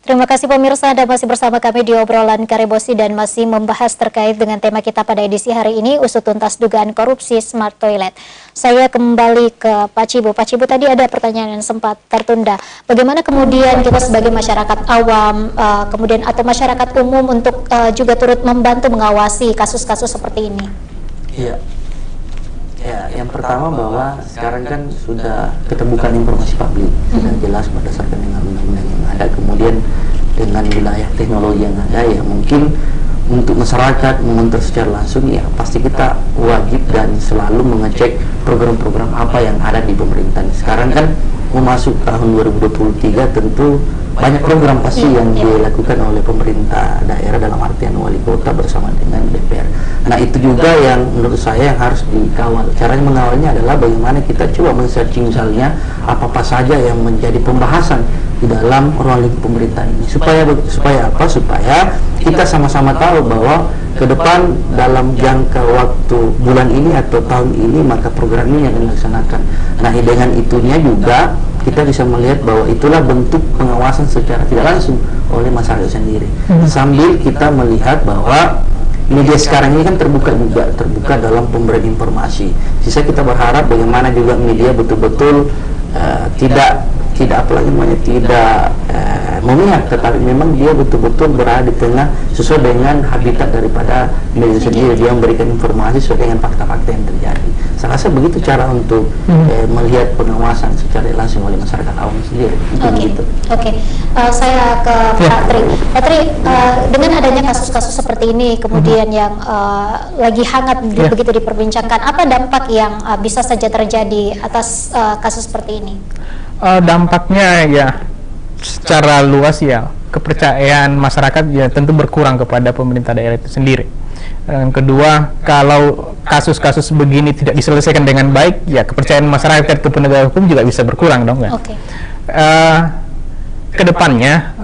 Terima kasih pemirsa, Anda masih bersama kami di obrolan Karebosi dan masih membahas terkait dengan tema kita pada edisi hari ini, usut tuntas dugaan korupsi Smart Toilet. Saya kembali ke Pak Cibo. Pak Cibo, tadi ada pertanyaan yang sempat tertunda. Bagaimana kemudian kita sebagai masyarakat awam, kemudian atau masyarakat umum untuk juga turut membantu mengawasi kasus-kasus seperti ini? Iya. Ya, yang pertama bahwa sekarang kan sudah keterbukaan informasi publik, sudah jelas berdasarkan dengan undang-undang yang ada, kemudian dengan wilayah teknologi yang ada, ya mungkin untuk masyarakat mengontrol secara langsung, ya pasti kita wajib dan selalu mengecek program-program apa yang ada di pemerintahan. Sekarang kan memasuki tahun 2023, tentu banyak program pasti yang dilakukan oleh pemerintah daerah dalam artian wali kota bersama dengan DPR. Nah, itu juga yang menurut saya yang harus dikawal. Caranya mengawalnya adalah bagaimana kita coba men-searching misalnya apa-apa saja yang menjadi pembahasan di dalam ruang lingkup pemerintahan ini. Supaya apa? Supaya kita sama-sama tahu bahwa ke depan dalam jangka waktu bulan ini atau tahun ini maka program ini yang dilaksanakan. Nah, dengan itunya juga kita bisa melihat bahwa itulah bentuk pengawasan secara tidak langsung oleh masyarakat sendiri. Sambil kita melihat bahwa media sekarang ini kan terbuka dalam pemberian informasi. Sisa kita berharap bagaimana juga media betul-betul tidak memihak, tetapi memang dia betul-betul berada di tengah sesuai dengan habitat daripada media sendiri. Dia memberikan informasi sesuai dengan fakta-fakta yang terjadi. Saya rasa begitu cara untuk melihat pengawasan secara langsung oleh masyarakat awam sendiri. Oke. Saya ke Pak Tri. Pak Tri, dengan adanya kasus-kasus seperti ini kemudian yang lagi hangat begitu diperbincangkan, apa dampak yang bisa saja terjadi atas kasus seperti ini? Dampaknya ya secara luas ya kepercayaan masyarakat ya tentu berkurang kepada pemerintah daerah itu sendiri. Yang kedua, kalau kasus-kasus begini tidak diselesaikan dengan baik, ya kepercayaan masyarakat ke penegak hukum juga bisa berkurang dong, kan? Kedepannya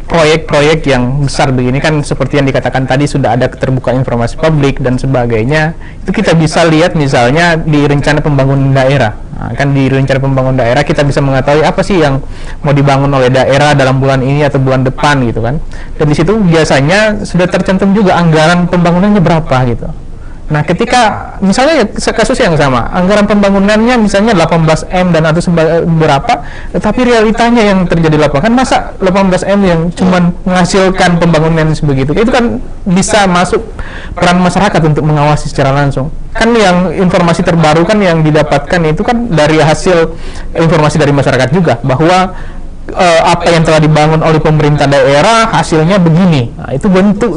proyek-proyek yang besar begini kan seperti yang dikatakan tadi sudah ada keterbukaan informasi publik dan sebagainya, itu kita bisa lihat misalnya di rencana pembangunan daerah. Nah, kan di rencana pembangunan daerah kita bisa mengetahui apa sih yang mau dibangun oleh daerah dalam bulan ini atau bulan depan gitu kan. Dan di situ biasanya sudah tercantum juga anggaran pembangunannya berapa gitu. Nah, ketika misalnya kasus yang sama, anggaran pembangunannya misalnya 18 M dan atau berapa, tetapi realitanya yang terjadi di lapangan, masa 18 M yang cuman menghasilkan pembangunan sebegitu, itu kan bisa masuk peran masyarakat untuk mengawasi secara langsung. Kan yang informasi terbaru kan yang didapatkan itu kan dari hasil informasi dari masyarakat juga, bahwa apa yang telah dibangun oleh pemerintah daerah hasilnya begini. Nah, itu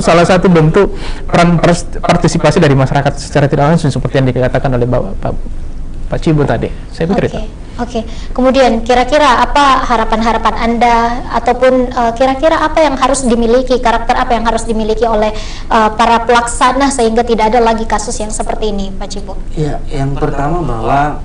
salah satu bentuk peran partisipasi dari masyarakat secara tidak langsung seperti yang dikatakan oleh Pak Cibo tadi. Saya pikir itu. Oke. Kemudian kira-kira apa harapan-harapan Anda ataupun kira-kira apa yang harus dimiliki, karakter apa yang harus dimiliki oleh para pelaksana sehingga tidak ada lagi kasus yang seperti ini, Pak Cibo? Ya, yang pertama bahwa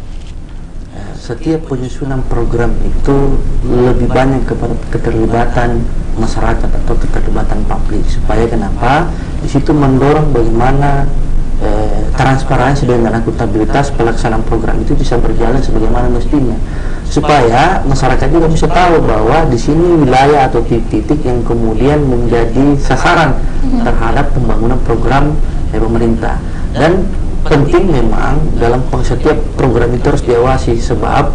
setiap penyusunan program itu lebih banyak kepada keterlibatan masyarakat atau keterlibatan publik. Supaya kenapa? Di situ mendorong bagaimana transparansi dan akuntabilitas pelaksanaan program itu bisa berjalan sebagaimana mestinya. Supaya masyarakat juga bisa tahu bahwa di sini wilayah atau titik-titik yang kemudian menjadi sasaran terhadap pembangunan program pemerintah. Dan penting memang dalam setiap program itu harus diawasi, sebab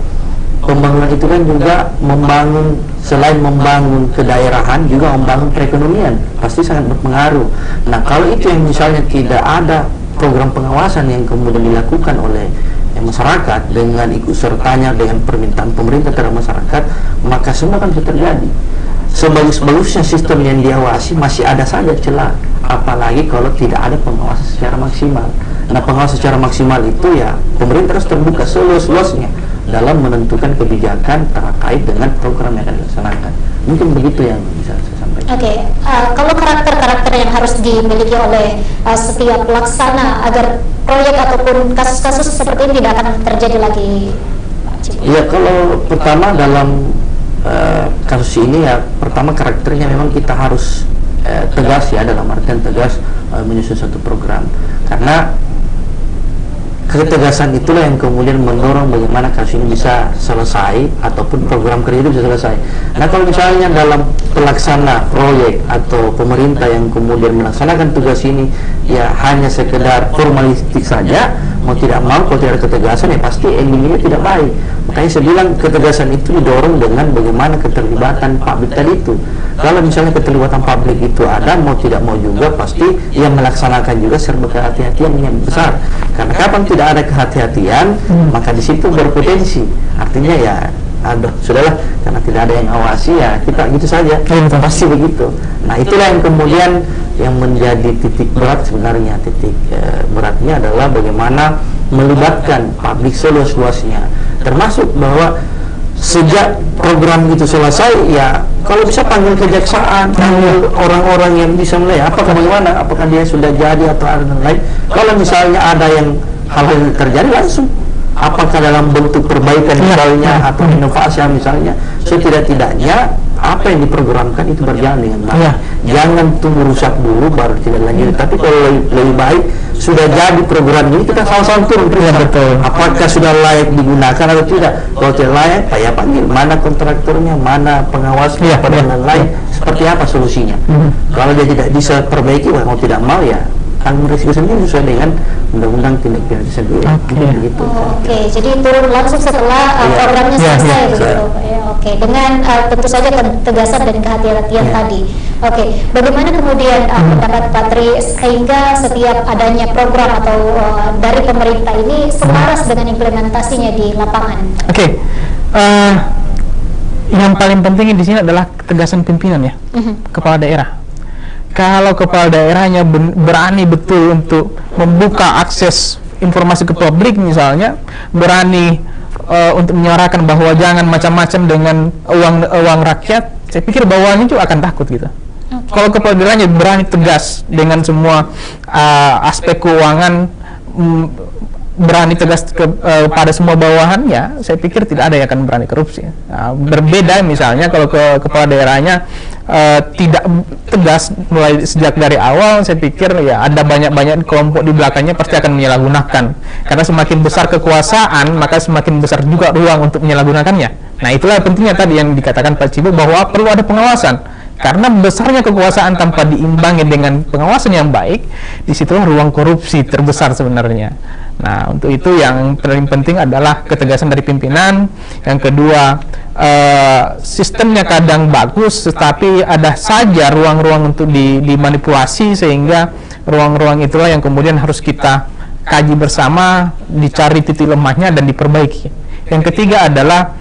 pembangunan itu kan juga selain membangun kedaerahan juga membangun perekonomian, pasti sangat berpengaruh. Nah, kalau itu yang misalnya tidak ada program pengawasan yang kemudian dilakukan oleh masyarakat dengan ikut sertanya dengan permintaan pemerintah terhadap masyarakat, maka semua akan bisa terjadi. Sebagus-bagusnya sistem yang diawasi masih ada saja celah, apalagi kalau tidak ada pengawasan secara maksimal. Nah, pengawasan secara maksimal itu ya pemerintah harus terbuka seluas-luasnya dalam menentukan kebijakan terkait dengan program yang akan dilaksanakan. Mungkin begitu yang bisa saya sampaikan. Kalau karakter-karakter yang harus dimiliki oleh setiap pelaksana agar proyek ataupun kasus-kasus seperti ini tidak akan terjadi lagi, Pak Cibo? Iya, kalau pertama dalam kasus ini ya pertama karakternya memang kita harus tegas ya, dalam artian tegas menyusun satu program, karena ketegasan itulah yang kemudian mendorong bagaimana kasus ini bisa selesai ataupun program kerja itu bisa selesai. Nah, kalau misalnya dalam pelaksana proyek atau pemerintah yang kemudian melaksanakan tugas ini ya hanya sekedar formalistik saja, mau tidak mau kalau tidak ada ketegasan ya pasti endingnya tidak baik. Makanya saya bilang ketegasan itu didorong dengan bagaimana keterlibatan publik tadi itu. Kalau misalnya keterlibatan publik itu ada, mau tidak mau juga pasti yang melaksanakan juga serba kehati-hatian yang besar. Karena kapan tidak ada kehati-hatian, maka di situ berpotensi. Artinya ya, aduh, sudahlah, karena tidak ada yang awasi ya kita gitu saja. Pasti begitu. Nah, itulah yang kemudian yang menjadi titik berat sebenarnya. Titik beratnya adalah bagaimana melibatkan publik seluas-luasnya. Termasuk bahwa sejak program itu selesai ya kalau bisa panggil kejaksaan, panggil orang-orang yang bisa melihat apakah bagaimana, apakah dia sudah jadi atau ada yang lain. Kalau misalnya ada yang hal-hal terjadi langsung, apakah dalam bentuk perbaikan misalnya atau inovasi misalnya, setidak-tidaknya apa yang diprogramkan itu berjalan dengan baik. Jangan tunggu rusak dulu baru tidak lanjut. Tapi kalau lebih baik sudah jadi program ini kita sama-sama turun apakah sudah layak digunakan atau tidak. Kalau tidak layak, ya panggil mana kontraktornya, mana pengawasnya, dan lain-lain. Seperti apa solusinya? Kalau dia tidak bisa perbaiki, mau tidak mau ya tanggung resiko sendiri sesuai dengan undang-undang tindak pidana tersebut. Gitu. Oke, jadi turun langsung setelah programnya selesai begitu. Oke, dengan tentu saja ketegasan dan kehati-hatian tadi. Oke, bagaimana kemudian pendapat Pak Tri sehingga setiap adanya program atau dari pemerintah ini selaras dengan implementasinya di lapangan? Oke, yang paling penting di sini adalah ketegasan pimpinan ya, kepala daerah. Kalau kepala daerahnya berani betul untuk membuka akses informasi ke publik misalnya, berani untuk menyuarakan bahwa jangan macam-macam dengan uang rakyat, saya pikir bawahannya juga akan takut gitu. Kalau kepala daerahnya berani tegas dengan semua aspek keuangan, berani tegas pada semua bawahannya, saya pikir tidak ada yang akan berani korupsi. Nah, berbeda misalnya kalau kepala daerahnya tidak tegas mulai sejak dari awal, saya pikir ya ada banyak kelompok di belakangnya pasti akan menyalahgunakan. Karena semakin besar kekuasaan, maka semakin besar juga ruang untuk menyalahgunakannya. Nah, itulah pentingnya tadi yang dikatakan Pak Cibo bahwa perlu ada pengawasan. Karena besarnya kekuasaan tanpa diimbangi dengan pengawasan yang baik, disitulah ruang korupsi terbesar sebenarnya. Nah, untuk itu yang paling penting adalah ketegasan dari pimpinan. Yang kedua, sistemnya kadang bagus, tetapi ada saja ruang-ruang untuk dimanipulasi, sehingga ruang-ruang itulah yang kemudian harus kita kaji bersama, dicari titik lemahnya dan diperbaiki. Yang ketiga adalah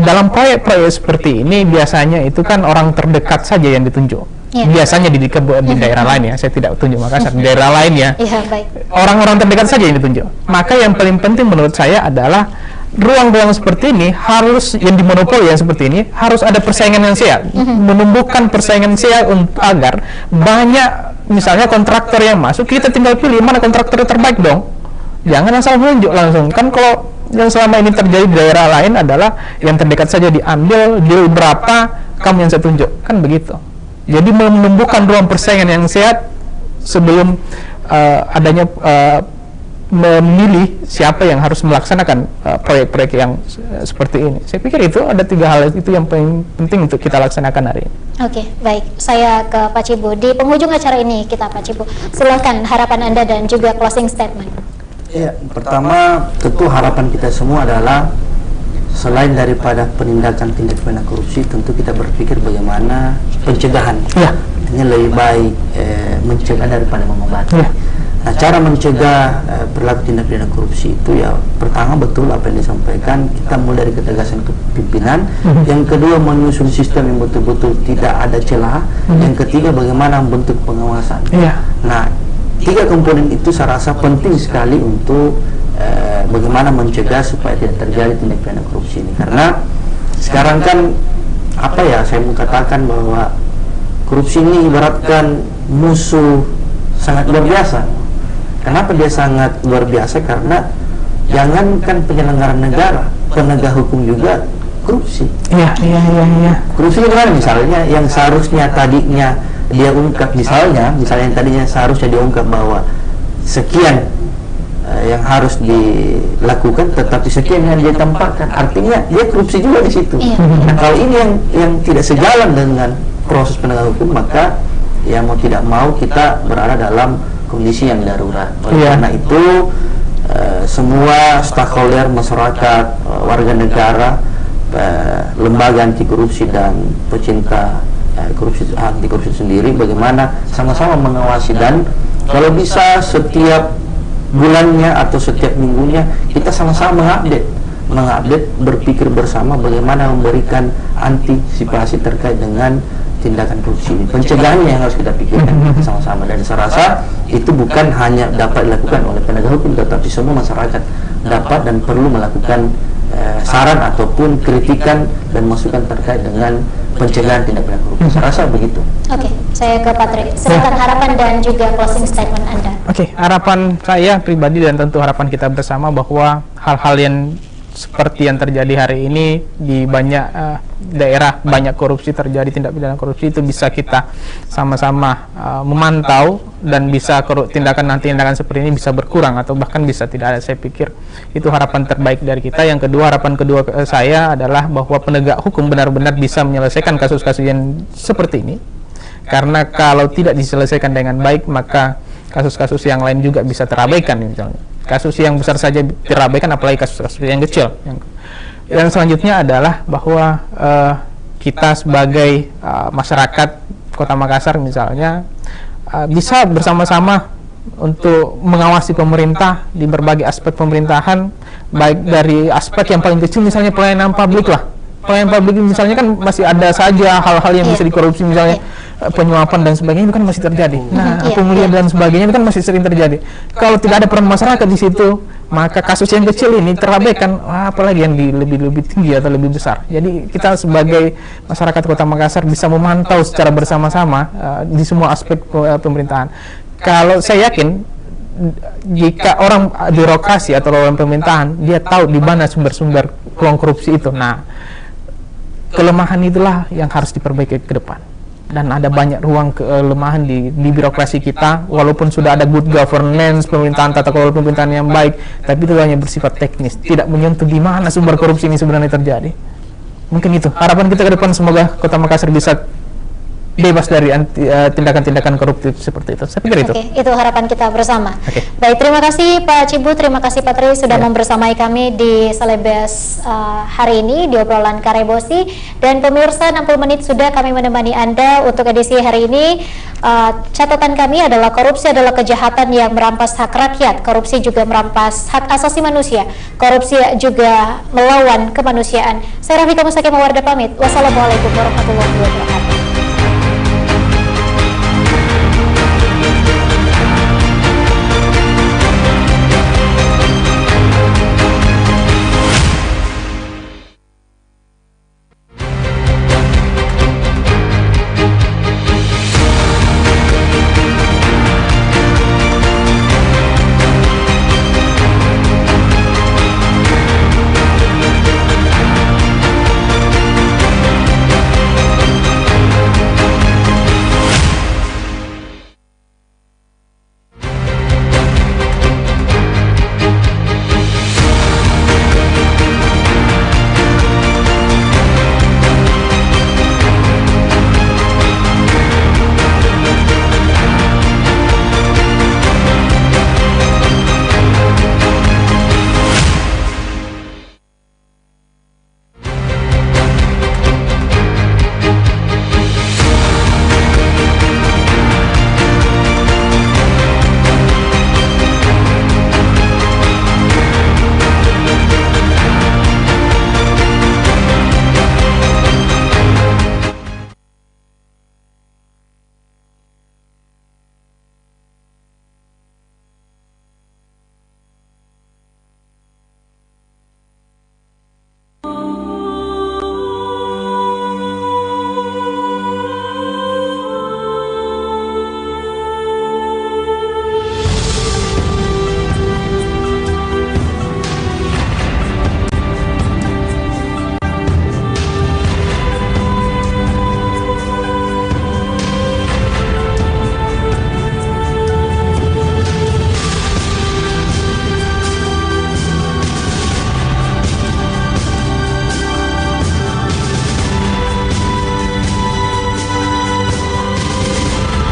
dalam proyek-proyek seperti ini biasanya itu kan orang terdekat saja yang ditunjuk. Biasanya di daerah lain ya, saya tidak tunjuk Makassar, di daerah lain ya, orang-orang terdekat saja yang ditunjuk. Maka yang paling penting menurut saya adalah ruang-ruang seperti ini harus yang dimonopoli yang seperti ini harus ada persaingan yang sehat, menumbuhkan persaingan sehat agar banyak misalnya kontraktor yang masuk, kita tinggal pilih mana kontraktor terbaik dong. Jangan asal menunjuk langsung. Kan kalau yang selama ini terjadi di daerah lain adalah yang terdekat saja diambil, deal berapa, kamu yang saya tunjuk, kan begitu. Jadi menumbuhkan ruang persaingan yang sehat sebelum adanya memilih siapa yang harus melaksanakan proyek-proyek yang seperti ini. Saya pikir itu ada 3 hal itu yang paling penting untuk kita laksanakan hari ini. Oke, baik. Saya ke Pak Cibo. Di penghujung acara ini kita Pak Cibo, silakan harapan Anda dan juga closing statement. Ya, pertama tentu harapan kita semua adalah selain daripada penindakan tindak pidana korupsi, tentu kita berpikir bagaimana pencegahan. Artinya lebih baik mencegah daripada mengobati. Nah, cara mencegah perilaku tindak pidana korupsi itu ya pertama betul apa yang disampaikan, kita mulai dari ketegasan pimpinan. Yang kedua menyusun sistem yang betul-betul tidak ada celah. Yang ketiga bagaimana membentuk pengawasan. Nah, 3 komponen itu saya rasa penting sekali untuk bagaimana mencegah supaya tidak terjadi tindak pidana korupsi ini. Karena sekarang kan apa ya, saya mengatakan bahwa korupsi ini ibaratkan musuh sangat luar biasa. Kenapa dia sangat luar biasa? Karena jangankan penyelenggara negara, penegak hukum juga korupsi. Korupsi gimana? Misalnya yang seharusnya tadinya dia ungkap, misalnya yang tadinya seharusnya diungkap bahwa sekian yang harus dilakukan, tetapi sekian yang dia tempatkan, artinya dia korupsi juga di situ. Nah, kalau ini yang tidak sejalan dengan proses penegakan hukum, maka ya mau tidak mau kita berada dalam kondisi yang darurat. Oleh karena itu semua stakeholder masyarakat, warga negara, lembaga anti korupsi dan pecinta anti korupsi sendiri, bagaimana sama-sama mengawasi, dan kalau bisa setiap bulannya atau setiap minggunya kita sama-sama mengupdate, berpikir bersama bagaimana memberikan antisipasi terkait dengan tindakan korupsi ini. Pencegahannya yang harus kita pikirkan sama-sama, dan saya rasa itu bukan hanya dapat dilakukan oleh penegak hukum, tetapi semua masyarakat dapat dan perlu melakukan saran ataupun kritikan dan masukan terkait dengan pencegahan tindak pidana korupsi. Saya rasa begitu. Oke, saya ke Pak Tri. Silakan harapan dan juga closing statement Anda. Oke, harapan saya pribadi dan tentu harapan kita bersama bahwa hal-hal yang seperti yang terjadi hari ini di banyak daerah, banyak korupsi terjadi, tindak pidana korupsi, itu bisa kita sama-sama memantau, dan bisa tindakan seperti ini bisa berkurang atau bahkan bisa tidak ada. Saya pikir itu harapan terbaik dari kita. Yang kedua, harapan kedua saya adalah bahwa penegak hukum benar-benar bisa menyelesaikan kasus-kasus yang seperti ini, karena kalau tidak diselesaikan dengan baik, maka kasus-kasus yang lain juga bisa terabaikan. Misalnya kasus yang besar saja terabaikan, apalagi kasus-kasus yang kecil. Dan selanjutnya adalah bahwa kita sebagai masyarakat Kota Makassar misalnya bisa bersama-sama untuk mengawasi pemerintah di berbagai aspek pemerintahan, baik dari aspek yang paling kecil misalnya pelayanan publik lah. Pelayanan publik misalnya kan masih ada saja hal-hal yang bisa dikorupsi, misalnya penyuapan dan sebagainya, itu kan masih terjadi. Nah, pungli dan sebagainya itu kan masih sering terjadi. Kalau tidak ada peran masyarakat di situ, maka kasus yang kecil ini terabaikan, apalagi yang lebih tinggi atau lebih besar. Jadi kita sebagai masyarakat Kota Makassar bisa memantau secara bersama-sama di semua aspek pemerintahan. Kalau saya yakin, jika orang birokrasi atau orang pemerintahan, dia tahu di mana sumber-sumber peluang korupsi itu. Nah, kelemahan itulah yang harus diperbaiki ke depan. Dan ada banyak ruang kelemahan di birokrasi kita, walaupun sudah ada good governance, pemerintahan, tata kelola pemerintahan yang baik, tapi itu hanya bersifat teknis, tidak menyentuh di mana sumber korupsi ini sebenarnya terjadi. Mungkin itu harapan kita ke depan, semoga Kota Makassar bisa bebas dari tindakan-tindakan koruptif seperti itu. Saya pikir itu. Oke, itu harapan kita bersama. Baik, terima kasih Pak Cibu, terima kasih Pak Tri sudah membersamai kami di Selebes hari ini di obrolan Karebosi. Dan pemirsa, 60 menit sudah kami menemani Anda untuk edisi hari ini. Catatan kami adalah korupsi adalah kejahatan yang merampas hak rakyat, korupsi juga merampas hak asasi manusia, korupsi juga melawan kemanusiaan. Saya Rafika Musaki Mawarda pamit. Wassalamualaikum warahmatullahi wabarakatuh.